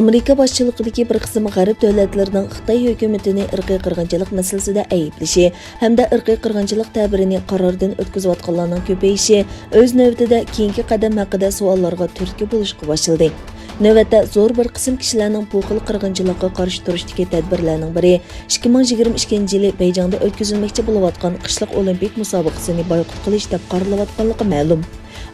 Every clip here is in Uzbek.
ئامېرىكا باشچىلىقىدىكى bir qism g'arb davlatlarining Xitoy hukumatini irqiy qirg'inchilik masalasida ayblishi hamda irqiy qirg'inchilik ta'birini qarordan o'tkazayotganlarning ko'payishi o'z navbatida keyingi qadam haqida savollarga turtki bo'lishga boshladi. Növbətdə zor bir qism kişilərinin bu xil qırğınçılıqqa qarşı turuşdakı tədbirlərinin biri 2022 yılı Beyjingdə ötküzülməkçi bolayotgan qışlıq olimpik musobaqasını boykot qilish deb qaralayotganligi ma'lum.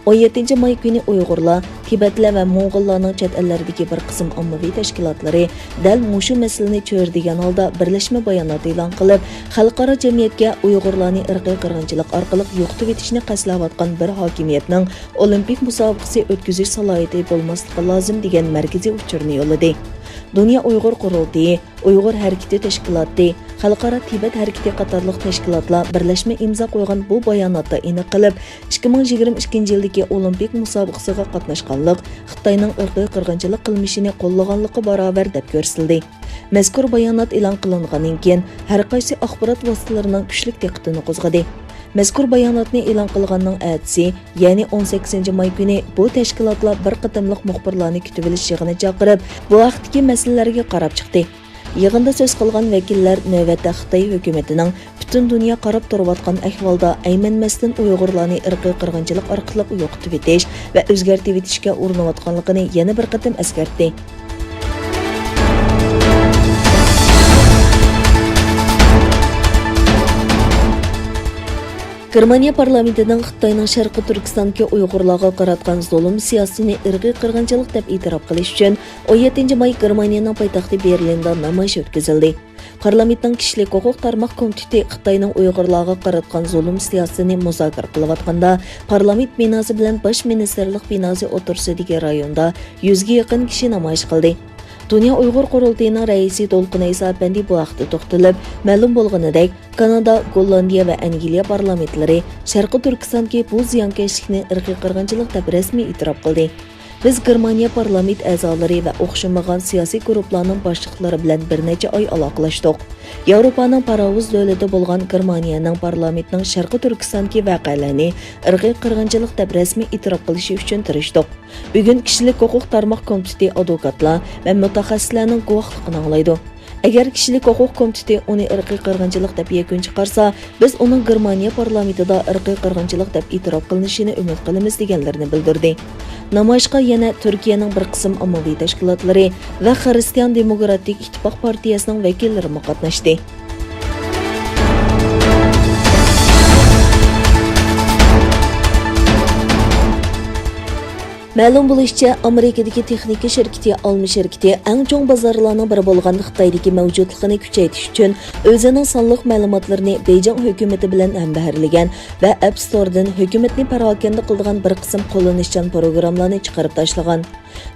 17 may günü Uyg'urlar, Tibetlər və Moğollarning chet ellərdəki bir qism ommaviy tashkilotlari dal mushu masalani cho'rdigan holda birlashma bayonot e'lon qilib, xalqaro jamiyatga Uyg'urlarni irqiy qirg'inchilik orqali yo'qotib etishni qasdlayotgan bir hokimiyatning olimpik musobaqasi o'tkazish salohiyati bo'lmasligi lozim degan markaziy uçurini yo'lladi. Dünya Uyghur Qurultayı, Uyghur Hareketi Teşkilatı, Xalqaro Tibet Hareketi qatorliq tashkilotlar birlashma imzo qo'ygan bu bayonotda aniq qilib, 2022 yildagi olimpik musobaqasiga qatnashganlik Xitoyning irqiy qirg'inchilik qilmishini qo'llaganligi barobar deb ko'rsatildi. Mazkur bayonot e'lon qilingandan keyin har qaysi axborot vositalarining kuchli diqqatini qo'zg'adi. Mazkur bayonotni e'lon qilganning ertasi, ya'ni 18 may kuni bu tashkilotlar bir qatimliq muxbirlarni kutib olish yig'ini chaqirib, bu vaqtdagi masalalarga qarab chiqdi. Yig'inda so'z qilgan vakillar navbatda Xitoy hukumatining butun dunyo qarab turayotgan ahvolda aymanmasdan Uyg'urlarni irqiy qirg'inchilik orqali yo'qotib etish va o'zgartirib etishga urinayotganligini yana bir qatim eskartdi. Germaniya parlamentinin Xitoyning Sharqiy Turkistondagi Uyg'urlarga qaratgan zulm siyosatini irqiy qirg'inchilik deb e'tirof qilish uchun 17 may Germaniyaning poytaxti Berlinda namoyish o'tkazildi. Parlamentning kishilik huquq tarmoq komiteti Xitoyning Uyg'urlarga qaratgan zulm siyosatini muzokara qilayotganda parlament binosi bilan bosh ministerlik binosi o'tirsidagi rayonda 100 ga yaqin kishi namoyish qildi. Dünya Uyghur Qurultayı'nın rəisi Dolqun Aysabəndi bu vaxtda toxtalıb, məlum bolğanidək, Kanada, Gollandiya və Angliya parlamentləri Şərqi Türkistondagi bu ziyankeşlikni irqiy qirg'inchilik deb rasmiy e'tirof qildi. Biz Germaniya parlament a'zolari va o'xshamagan siyosiy guruhlarning boshliqlari bilan bir necha oy aloqalashdik. Yavropaning paravuz davlati bo'lgan Germaniyaning parlamentining Sharqiy Turkistondagi voqealarni irqiy qirg'inchilik deb rasmiy e'tirof qilishi uchun tirishdik. Bugun kishilik huquq tarmoq komiteti advokatlar va mutaxassislarning guvohligini anglaydi. Agar kishilik huquq komiteti uni irqiy qirg'inchilik deb yakun chiqarsa, biz uning Germaniya parlamentida irqiy qirg'inchilik deb e'tirof qilinishini umid qilamiz deganlarini bildirdi. Namoyishga yana Turkiyaning bir qism ommaviy tashkilotlari va Xristian Demokratik İttipak partiyasining vakillari qatnashdi. Ma'lum bo'lishicha, Amerikadagi texnika shirkiti ئالما شىركىتى eng chong bozorlarning biri bo'lgan Xitoydagi mavjudligini kuchaytirish uchun o'zining sonliq ma'lumotlarini Beyjing hukumati bilan hambaharlagan va App Store'dan hukumatni parokanda qilgan bir qism qo'llanishchan programmalarni chiqarib tashlagan.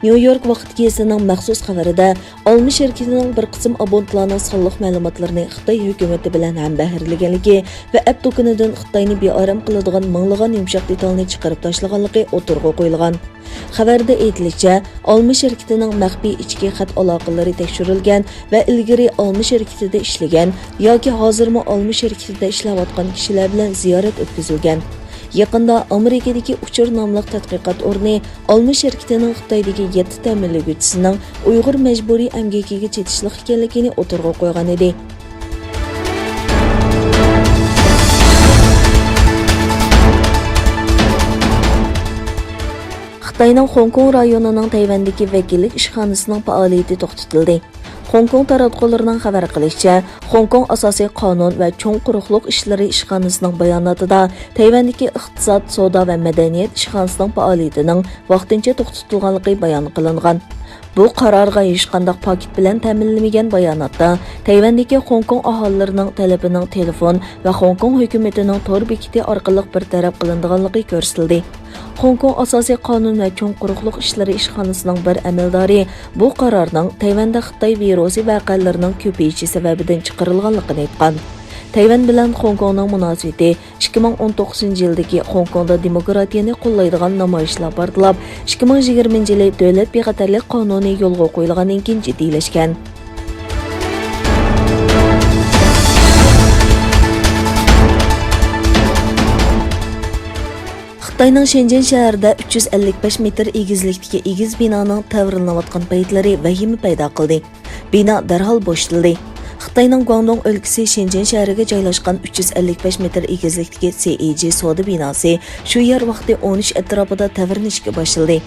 New York vaqtgesining maxsus xabarida ئالما shirkitining bir qism abonentlarning sonliq ma'lumotlarini Xitoy hukumati bilan hambaharlaganligi va App do'konidan Xitoyni beoram qiladigan minglagan yumshoq detalni chiqarib tashlaganligi o'tirg'a qo'yilgan. Xabarda aytilishicha, ئالما shirkitining maxfiy ichki xat aloqalari tekshirilgan va ilgari ئالما shirkitida ishlagan yoki hozirmi ئالما shirkitida ishlayotgan kishilar bilan ziyorat o'tkazilgan. Yaqinda Amerikadagi Uçur nomli tadqiqot o'rni ئالما shirkitining Xitoydagi 7 ta'minlaguvchisining Uyg'ur majburiy amgakiga chetishlik ekanligini o'tirg'a qo'ygan edi. Xitoyning Hong Kong rayonining Tayvandagi vakillik ishxonasining faoliyati to'xtatildi. Hong Kong taratqullarining xabar qilishicha, Hong Kong asosiy qonun va cho'ng quruqliq ishlari ishxonasining bayonotida Tayvandagi iqtisod, savdo va madaniyat ishxonasining faoliyatining vaqtincha to'xtatilganligi bayon qilingan. Bu qarorga hech qanday paket bilan ta'minlanmagan bayonotda Tayvandagi Hong Kong aholilarining talabining telefon va Hong Kong hukumatining tor bekiti orqali bir taraf qilinganligi ko'rsatildi. Hong Kong asosiy qonun va cho'ng quruqliq ishlari ishxonasining bir amaldori bu qarorning Tayvanda Xitoy virusi voqealarining ko'payishi sababidan chiqarilganligini aytgan. Tayvan bilan Hong Kongning munosabati 2019 yildagi Hong Kongda demokratiyani qo'llaydigan namoyishlar portlab, 2020 yili davlat bexatarlik qonuni yo'lga qo'yilgandan keyin jiddiylashgan. Xitayning Shenzhen shahrida 355 metr egizlikdagi egiz binoning ta'mirlanayotgan paytlari vahima paydo qildi. Bino darhol bo'shatildi. Xitayning Guangdong o'lkasi Shenzhen shahriga joylashgan 355 metr egizlikdagi CEG soda binosi shu yer vaqti 13 atrofida ta'mirlanishga boshladi.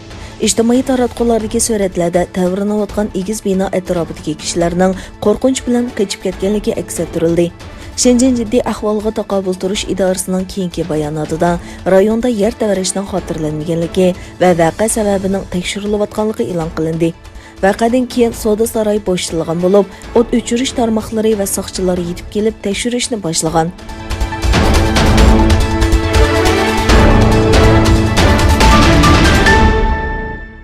İjtimoiy taratqulardagi suratlarda ta'mirlanayotgan egiz bino atrofidagi kishilarning qo'rqinch bilan qochib ketganligi aks ettirildi. Shenzhen jiddiy ahvolga taqobil turish idorasining keyingi bayonotida rayonda yer ta'mirlashning xotirlanmaganligi va voqea sababining tekshirilayotganligi e'lon qilindi. Vaqadan keyin soda saroyi bo'shatilgan bo'lib, o't o'chirish tarmoqlari va soqchilar yetib kelib tekshirishni boshlagan.